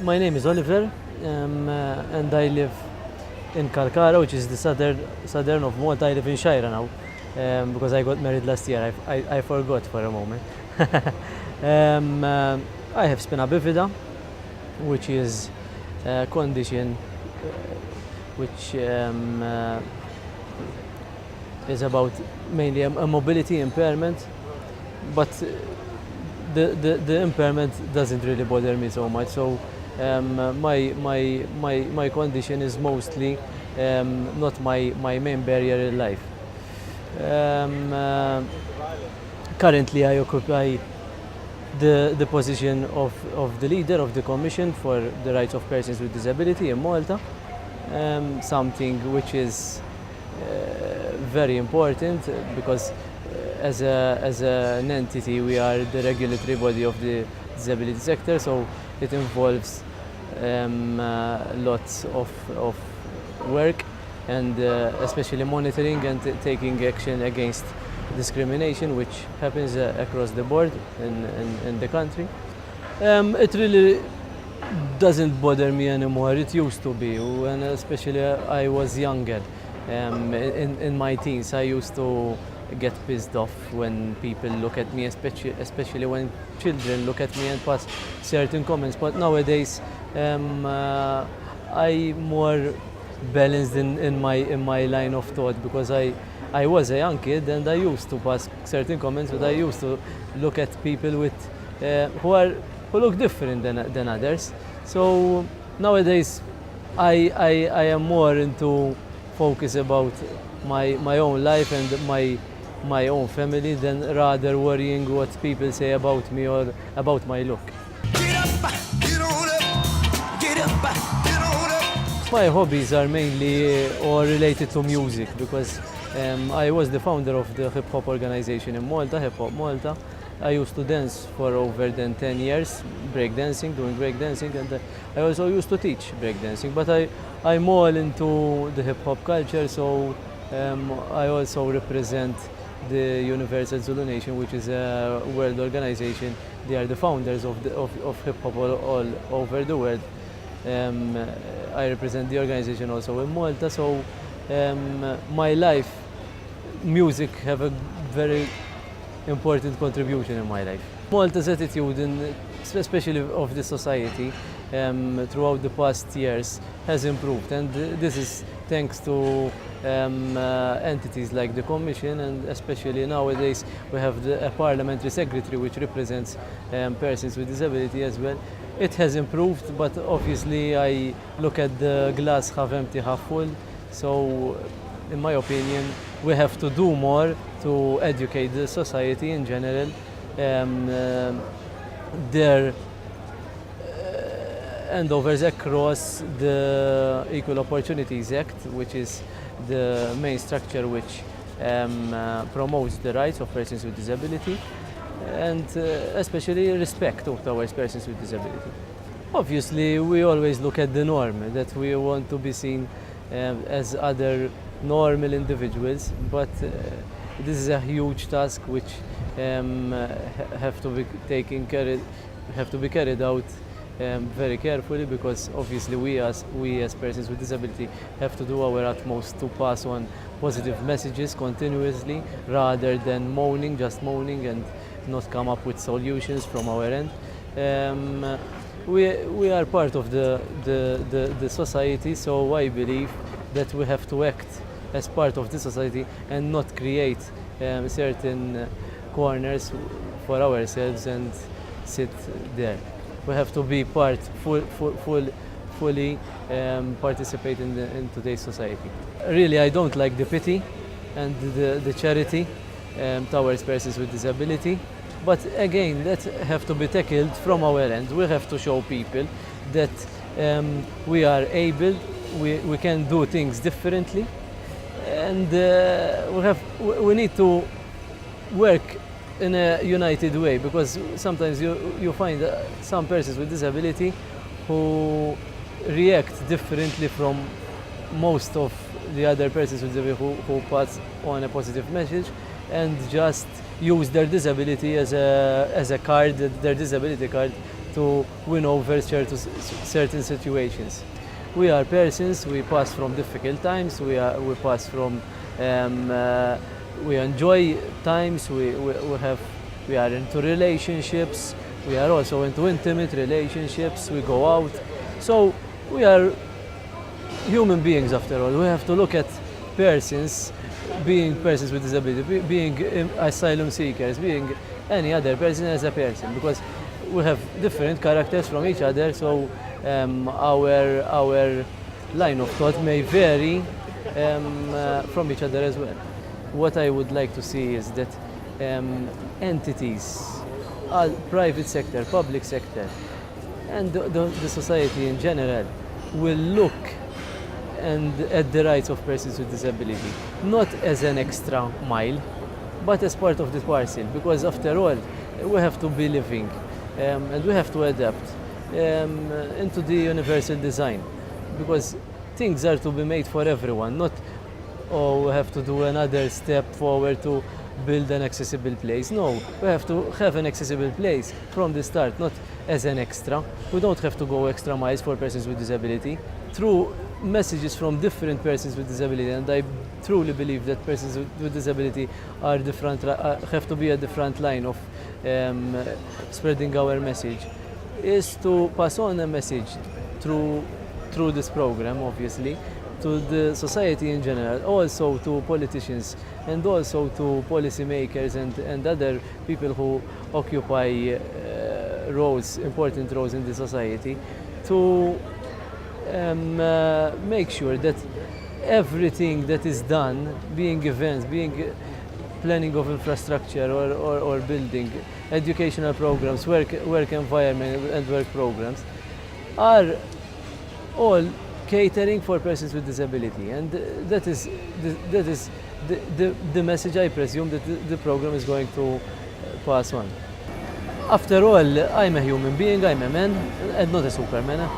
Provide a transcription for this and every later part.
My name is Oliver, and I live in Kalkara, which is the southern of Malta. I live in Shira now, because I got married last year. I forgot for a moment. I have spina bifida, which is a condition which is about mainly a mobility impairment, but the impairment doesn't really bother me so much. So my condition is mostly not my main barrier in life. Currently, I occupy the position of the leader of the Commission for the Rights of Persons with Disability in Malta, something which is very important because as an entity we are the regulatory body of the disability sector, so it involves lots of work and especially monitoring and taking action against discrimination which happens across the board in the country. It really doesn't bother me anymore. It used to be, when especially I was younger. In my teens, I used to get pissed off when people look at me, especially when children look at me and pass certain comments. But nowadays, I'm more balanced in my line of thought because I was a young kid and I used to pass certain comments, but I used to look at people with who look different than others. So nowadays, I am more into focus about my own life and my own family than rather worrying what people say about me or about my look. Get up, get on up, get up, get on up. My hobbies are mainly all related to music because I was the founder of the hip hop organization in Malta, Hip Hop Malta. I used to dance for over 10 years, doing breakdancing, and I also used to teach breakdancing. But I'm all into the hip hop culture, so I also represent the Universal Zulu Nation, which is a world organization. They are the founders of hip hop all over the world. I represent the organization also in Malta, so my life, music have a very important contribution in my life. Malta's attitude, especially of the society, throughout the past years has improved, and this is thanks to entities like the Commission, and especially nowadays we have a parliamentary secretary which represents persons with disability as well. It has improved, but obviously I look at the glass half empty, half full. So in my opinion, we have to do more to educate the society in general. Their handovers across the Equal Opportunities Act, which is the main structure which promotes the rights of persons with disability and especially respect towards persons with disability. Obviously, we always look at the norm, that we want to be seen as other normal individuals, but this is a huge task which have to be carried out very carefully, because obviously we as persons with disability have to do our utmost to pass on positive messages continuously rather than just moaning and not come up with solutions from our end. We are part of the society, so I believe that we have to act as part of the society and not create certain corners for ourselves and sit there. We have to be fully participate in today's society. Really, I don't like the pity and the charity towards persons with disability. But again, that have to be tackled from our end. We have to show people that we are able, we can do things differently, and we need to work in a united way, because sometimes you find some persons with disability who react differently from most of the other persons with disability who pass on a positive message and just use their disability as a card, their disability card, to win over certain situations. We are persons, we pass from difficult times, we pass from, we enjoy times, we are into relationships, we are also into intimate relationships, we go out. So we are human beings after all. We have to look at persons, being persons with disability, being asylum seekers, being any other person as a person, because we have different characters from each other, so our line of thought may vary from each other as well. What I would like to see is that entities, private sector, public sector, and the society in general will look at the rights of persons with disability, not as an extra mile, but as part of the parcel, because after all, we have to be living and we have to adapt into the universal design, because things are to be made for everyone, not, oh, we have to do another step forward to build an accessible place. No, we have to have an accessible place from the start, not as an extra. We don't have to go extra miles for persons with disability. Through messages from different persons with disability, and I truly believe that persons with disability are have to be at the front line of spreading our message, is to pass on a message through this program, obviously, to the society in general, also to politicians and also to policymakers and other people who occupy important roles in the society, to make sure that everything that is done, being events, being planning of infrastructure or building, educational programs, work environment and work programs, are all catering for persons with disability, and that is the message I presume that the program is going to pass on. After all, I'm a human being, I'm a man, and not a superman.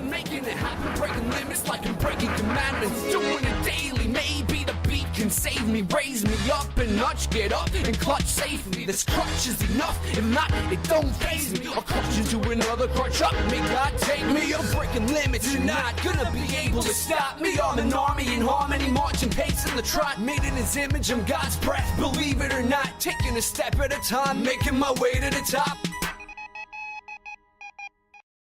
Making it happen, breaking limits like I'm breaking commandments, doing it daily. Maybe the beat can save me, raise me up a notch, get up and clutch safely. This crutch is enough, if not, it don't faze me. I'll clutch into another crutch up, may God take me. I'm breaking limits, you're not gonna be able to stop me. I'm an army in harmony, marching pace in the trot. Made in his image, I'm God's breath, believe it or not. Taking a step at a time, making my way to the top.